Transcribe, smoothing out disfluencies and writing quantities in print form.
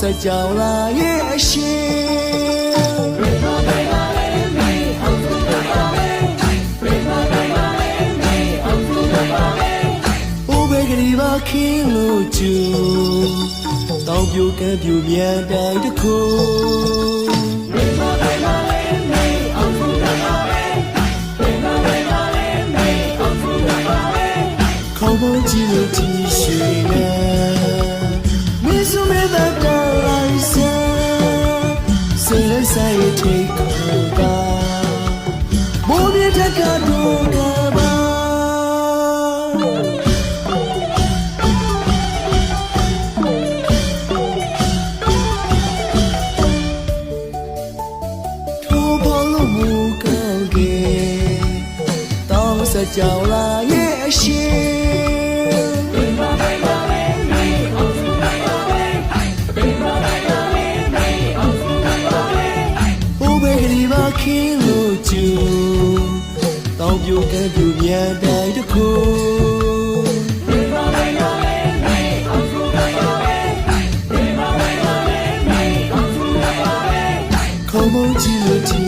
ဆက်ကြောင်လာရဲ့ရှင်အိုးဘေကလေးပါခင်းလို့ကျူတောင်ပြိုကမ်းပြိုမြန်တိုင်းတစ်ခုခေါင်းပေါ်ကြည့်လို့ကြည့်ရွှေနဲ့မင်းစုမဲတဲ့တော်လိုက်စစေလိုက်ဆိုင်ထိတ်ခေါ်ပါမိုးမြေတက်ကတော့ကပါထိုးပေါ်လို့မူကောင်းကေတောင်းစကြောင်လာရဲ့ရှင်ခင်းလို့ကျူတောင်ပြိုကမ်းပြိုမြန်တိုင်းတစ်ခုခေါင်းပေါ်ကြည့်လို့